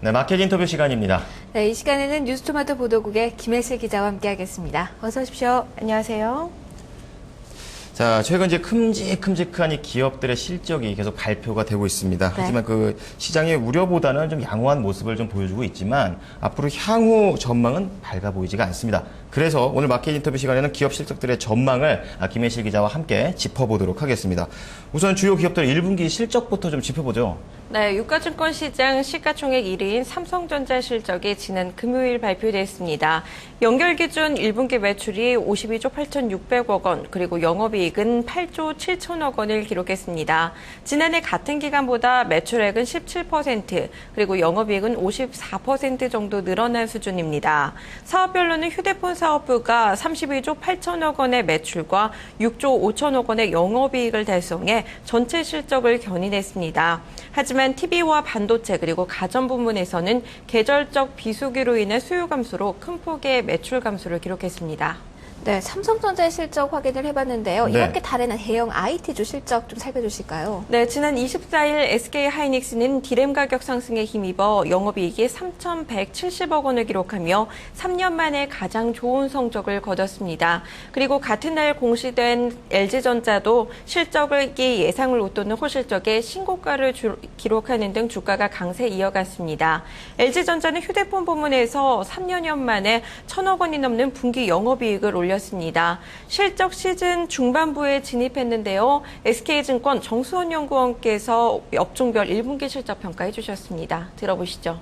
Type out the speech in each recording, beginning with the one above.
네, 마켓 인터뷰 시간입니다. 네, 이 시간에는 뉴스토마토 보도국의 김혜슬 기자와 함께하겠습니다. 어서 오십시오. 안녕하세요. 자, 최근 이제 큼직큼직한 이 기업들의 실적이 계속 발표가 되고 있습니다. 네. 하지만 그 시장의 우려보다는 좀 양호한 모습을 좀 보여주고 있지만 앞으로 향후 전망은 밝아 보이지가 않습니다. 그래서 오늘 마켓 인터뷰 시간에는 기업 실적들의 전망을 김혜실 기자와 함께 짚어보도록 하겠습니다. 우선 주요 기업들 1분기 실적부터 좀 짚어보죠. 네, 유가증권 시장 시가총액 1위인 삼성전자 실적이 지난 금요일 발표됐습니다. 연결 기준 1분기 매출이 52조 8,600억 원, 그리고 영업이익은 8조 7천억 원을 기록했습니다. 지난해 같은 기간보다 매출액은 17%, 그리고 영업이익은 54% 정도 늘어난 수준입니다. 사업별로는 휴대폰 사업부가 32조 8천억 원의 매출과 6조 5천억 원의 영업이익을 달성해 전체 실적을 견인했습니다. 하지만 TV와 반도체 그리고 가전 부문에서는 계절적 비수기로 인한 수요 감소로 큰 폭의 매출 감소를 기록했습니다. 네, 삼성전자의 실적 확인을 해봤는데요. 네. 이렇게 다른 대형 IT주 실적 좀 살펴주실까요? 네, 지난 24일 SK하이닉스는 디램 가격 상승에 힘입어 영업이익이 3,170억 원을 기록하며 3년 만에 가장 좋은 성적을 거뒀습니다. 그리고 같은 날 공시된 LG전자도 실적이 예상을 웃도는 호실적에 신고가를 기록하는 등 주가가 강세 이어갔습니다. LG전자는 휴대폰 부문에서 3년여 만에 1,000억 원이 넘는 분기 영업이익을 올렸습니다. 실적 시즌 중반부에 진입했는데요. SK증권 정수원 연구원께서 업종별 1분기 실적 평가해 주셨습니다. 들어보시죠.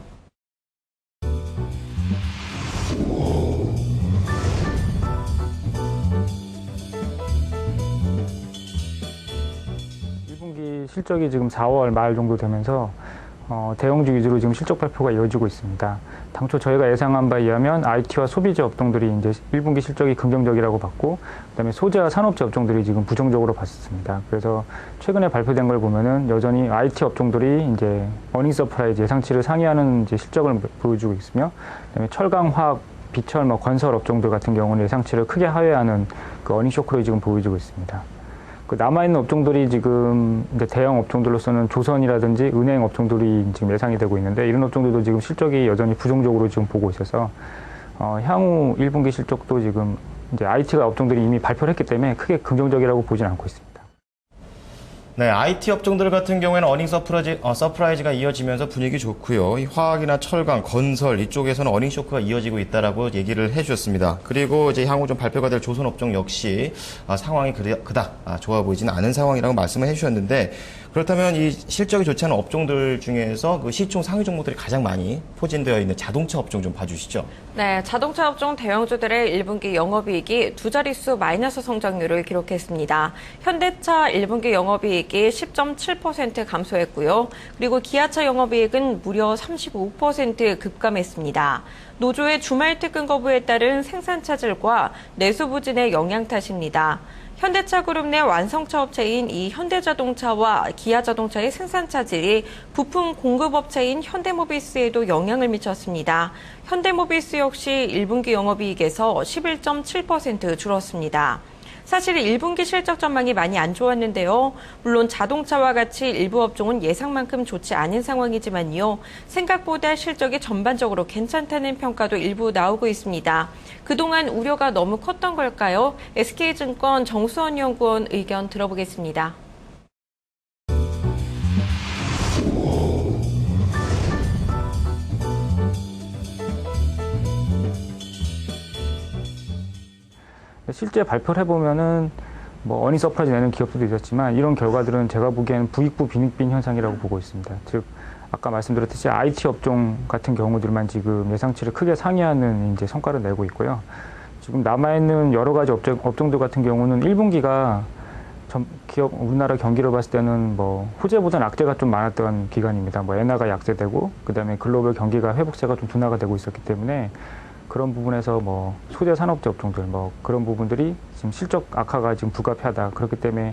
1분기 실적이 지금 4월 말 정도 되면서 대형주 위주로 지금 실적 발표가 이어지고 있습니다. 당초 저희가 예상한 바에 의하면 IT와 소비재 업종들이 이제 1분기 실적이 긍정적이라고 봤고, 그다음에 소재와 산업재 업종들이 지금 부정적으로 봤습니다. 그래서 최근에 발표된 걸 보면은 여전히 IT 업종들이 이제 어닝 서프라이즈 예상치를 상회하는 이제 실적을 보여주고 있으며, 그다음에 철강, 화학, 비철, 건설 업종들 같은 경우는 예상치를 크게 하회하는 그 어닝 쇼크를 지금 보여주고 있습니다. 그 남아있는 업종들이 지금 이제 대형 업종들로서는 조선이라든지 은행 업종들이 지금 예상이 되고 있는데, 이런 업종들도 지금 실적이 여전히 부정적으로 지금 보고 있어서 향후 1분기 실적도 지금 이제 IT가 업종들이 이미 발표를 했기 때문에 크게 긍정적이라고 보진 않고 있습니다. 네, IT 업종들 같은 경우에는 어닝 서프라이즈가 이어지면서 분위기 좋고요. 이 화학이나 철강, 건설 이쪽에서는 어닝 쇼크가 이어지고 있다라고 얘기를 해주셨습니다. 그리고 이제 향후 좀 발표가 될 조선 업종 역시 상황이 그닥 좋아 보이지는 않은 상황이라고 말씀을 해주셨는데, 그렇다면 이 실적이 좋지 않은 업종들 중에서 그 시총 상위 종목들이 가장 많이 포진되어 있는 자동차 업종 좀 봐주시죠. 네, 자동차 업종 대형주들의 1분기 영업이익이 두 자릿수 마이너스 성장률을 기록했습니다. 현대차 1분기 영업이익이 10.7% 감소했고요. 그리고 기아차 영업이익은 무려 35% 급감했습니다. 노조의 주말 퇴근 거부에 따른 생산 차질과 내수 부진의 영향 탓입니다. 현대차 그룹 내 완성차 업체인 이 현대자동차와 기아자동차의 생산 차질이 부품 공급업체인 현대모비스에도 영향을 미쳤습니다. 현대모비스 역시 1분기 영업이익에서 11.7% 줄었습니다. 사실 1분기 실적 전망이 많이 안 좋았는데요. 물론 자동차와 같이 일부 업종은 예상만큼 좋지 않은 상황이지만요. 생각보다 실적이 전반적으로 괜찮다는 평가도 일부 나오고 있습니다. 그동안 우려가 너무 컸던 걸까요? SK증권 정수원 연구원 의견 들어보겠습니다. 실제 발표를 해보면은 어닝 서프라이즈 내는 기업들도 있었지만, 이런 결과들은 제가 보기에는 부익부 빈익빈 현상이라고 보고 있습니다. 즉 아까 말씀드렸듯이 IT 업종 같은 경우들만 지금 예상치를 크게 상회하는 이제 성과를 내고 있고요. 지금 남아있는 여러 가지 업종들 같은 경우는 1분기가 우리나라 경기를 봤을 때는 호재보다는 악재가 좀 많았던 기간입니다. 엔화가 약세되고, 그다음에 글로벌 경기가 회복세가 좀 둔화가 되고 있었기 때문에 그런 부분에서 소재 산업재 업종들 그런 부분들이 지금 실적 악화가 지금 불가피하다. 그렇기 때문에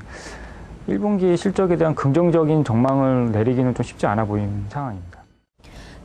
1분기 실적에 대한 긍정적인 전망을 내리기는 좀 쉽지 않아 보이는 상황입니다.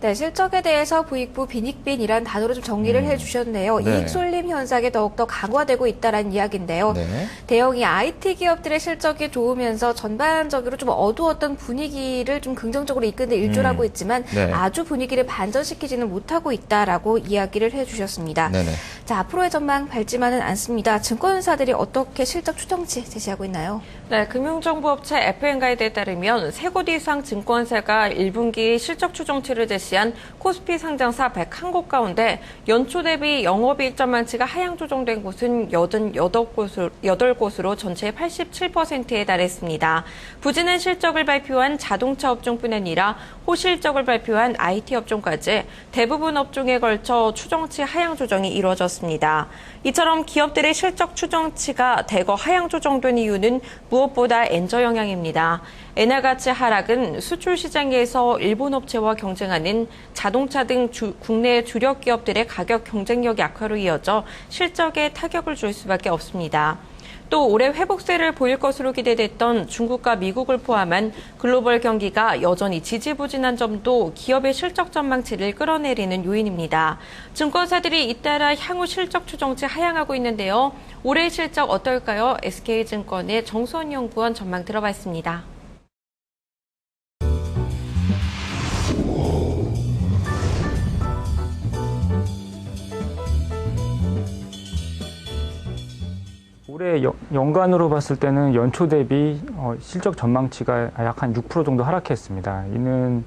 네, 실적에 대해서 부익부 빈익빈이란 단어로 좀 정리를 해주셨네요. 네. 이익 쏠림 현상이 더욱더 강화되고 있다는 이야기인데요. 네. 대형이 IT 기업들의 실적이 좋으면서 전반적으로 좀 어두웠던 분위기를 좀 긍정적으로 이끄는 데 일조하고 있지만 네. 아주 분위기를 반전시키지는 못하고 있다라고 이야기를 해주셨습니다. 네네. 자, 앞으로의 전망 밝지만은 않습니다. 증권사들이 어떻게 실적 추정치 제시하고 있나요? 네, 금융정보업체 FN가이드에 따르면 3곳 이상 증권사가 1분기 실적 추정치를 제시한 코스피 상장사 101곳 가운데 연초 대비 영업이익 전망치가 하향 조정된 곳은 88곳으로 전체의 87%에 달했습니다. 부진한 실적을 발표한 자동차 업종뿐 아니라 호실적을 발표한 IT 업종까지 대부분 업종에 걸쳐 추정치 하향 조정이 이루어졌습니다. 이처럼 기업들의 실적 추정치가 대거 하향 조정된 이유는 무엇보다 엔저 영향입니다. 엔화가치 하락은 수출 시장에서 일본 업체와 경쟁하는 자동차 등 국내 주력 기업들의 가격 경쟁력 약화로 이어져 실적에 타격을 줄 수밖에 없습니다. 또 올해 회복세를 보일 것으로 기대됐던 중국과 미국을 포함한 글로벌 경기가 여전히 지지부진한 점도 기업의 실적 전망치를 끌어내리는 요인입니다. 증권사들이 잇따라 향후 실적 추정치 하향하고 있는데요. 올해의 실적 어떨까요? SK증권의 정수원 연구원 전망 들어봤습니다. 올해 연간으로 봤을 때는 연초 대비 실적 전망치가 약 한 6% 정도 하락했습니다. 이는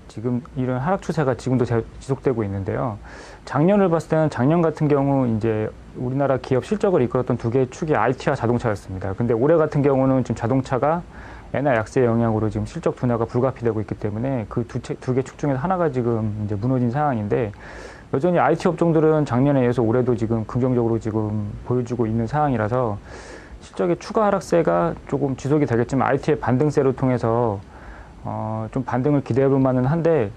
지금 이런 하락 추세가 지금도 지속되고 있는데요. 작년을 봤을 때는 작년 같은 경우 이제 우리나라 기업 실적을 이끌었던 두 개의 축이 IT와 자동차였습니다. 근데 올해 같은 경우는 지금 자동차가 엔화 약세의 영향으로 지금 실적 둔화가 불가피되고 있기 때문에 그 두 개 축 중에서 하나가 지금 이제 무너진 상황인데 여전히 IT 업종들은 작년에 이어서 올해도 지금 긍정적으로 지금 보여주고 있는 상황이라서 실적의 추가 하락세가 조금 지속이 되겠지만 IT의 반등세를 통해서 좀 반등을 기대해 볼 만은 한데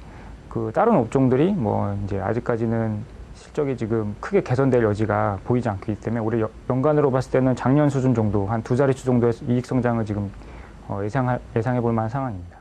그 다른 업종들이 뭐 이제 아직까지는 실적이 지금 크게 개선될 여지가 보이지 않기 때문에 올해 연간으로 봤을 때는 작년 수준 정도 한 두 자릿수 정도의 이익 성장을 지금 예상해 볼 만한 상황입니다.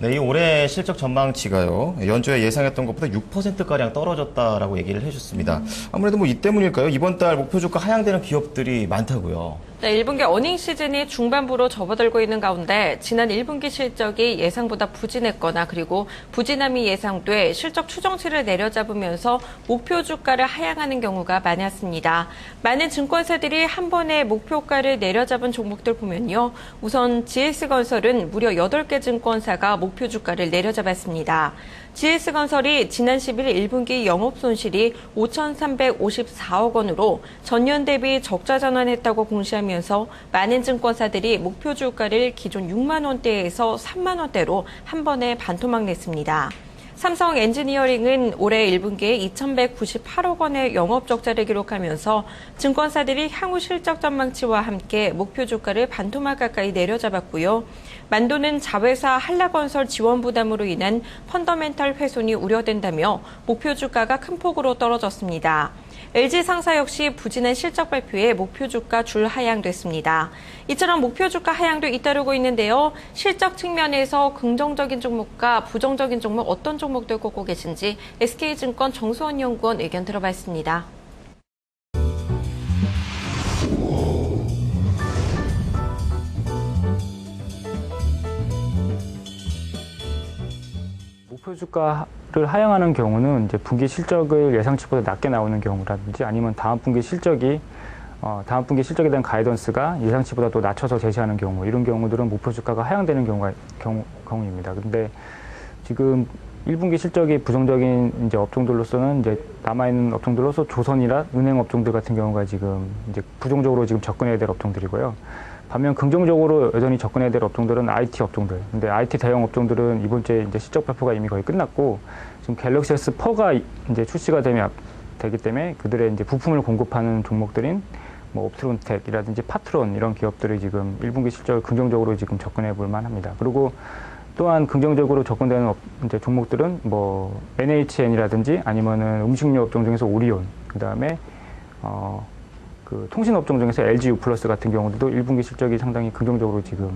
네, 이 올해 실적 전망치가요, 연초에 예상했던 것보다 6%가량 떨어졌다라고 얘기를 해줬습니다. 아무래도 뭐 이 때문일까요? 이번 달 목표 주가 하향되는 기업들이 많다고요. 네, 1분기 어닝 시즌이 중반부로 접어들고 있는 가운데 지난 1분기 실적이 예상보다 부진했거나 그리고 부진함이 예상돼 실적 추정치를 내려잡으면서 목표 주가를 하향하는 경우가 많았습니다. 많은 증권사들이 한 번에 목표가를 내려잡은 종목들 보면요. 우선 GS건설은 무려 8개 증권사가 목표 주가를 내려잡았습니다. GS건설이 지난 11일 1분기 영업손실이 5,354억 원으로 전년 대비 적자 전환했다고 공시하면서 많은 증권사들이 목표 주가를 기존 6만 원대에서 3만 원대로 한 번에 반토막 냈습니다. 삼성 엔지니어링은 올해 1분기에 2,198억 원의 영업 적자를 기록하면서 증권사들이 향후 실적 전망치와 함께 목표 주가를 반토막 가까이 내려잡았고요. 만도는 자회사 한라건설 지원 부담으로 인한 펀더멘털 훼손이 우려된다며 목표 주가가 큰 폭으로 떨어졌습니다. LG 상사 역시 부진한 실적 발표에 목표 주가 줄 하향됐습니다. 이처럼 목표 주가 하향도 잇따르고 있는데요. 실적 측면에서 긍정적인 종목과 부정적인 종목 어떤 종목들 꼽고 계신지 SK증권 정수원 연구원 의견 들어봤습니다. 목표 주가를 하향하는 경우는 이제 분기 실적을 예상치보다 낮게 나오는 경우라든지 아니면 다음 분기 실적에 대한 가이던스가 예상치보다 또 낮춰서 제시하는 경우, 이런 경우들은 목표 주가가 하향되는 경우입니다. 근데 지금 1분기 실적이 부정적인 이제 업종들로서는 이제 남아있는 업종들로서 조선이나 은행 업종들 같은 경우가 지금 이제 부정적으로 지금 접근해야 될 업종들이고요. 반면 긍정적으로 여전히 접근해야 될 업종들은 IT 업종들. 근데 IT 대형 업종들은 이번 주에 이제 실적 발표가 이미 거의 끝났고 지금 갤럭시 S4가 이제 출시가 되기 때문에 그들의 이제 부품을 공급하는 종목들인 뭐 옵트론텍이라든지 파트론 이런 기업들이 지금 1분기 실적을 긍정적으로 지금 접근해 볼 만합니다. 그리고 또한 긍정적으로 접근되는 이제 종목들은 뭐 NHN이라든지 아니면은 음식료 업종 중에서 오리온, 그다음에 그 통신 업종 중에서 LG U 플러스 같은 경우도 1분기 실적이 상당히 긍정적으로 지금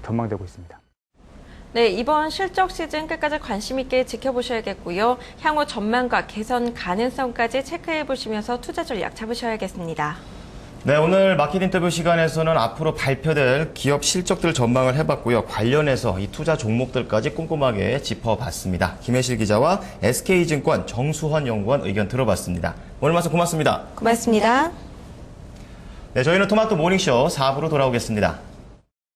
전망되고 있습니다. 네, 이번 실적 시즌 끝까지 관심 있게 지켜보셔야겠고요. 향후 전망과 개선 가능성까지 체크해 보시면서 투자 전략 잡으셔야겠습니다. 네, 오늘 마켓 인터뷰 시간에서는 앞으로 발표될 기업 실적들 전망을 해봤고요. 관련해서 이 투자 종목들까지 꼼꼼하게 짚어봤습니다. 김혜실 기자와 SK증권 정수헌 연구원 의견 들어봤습니다. 오늘 말씀 고맙습니다. 고맙습니다. 네, 저희는 토마토 모닝쇼 4부로 돌아오겠습니다.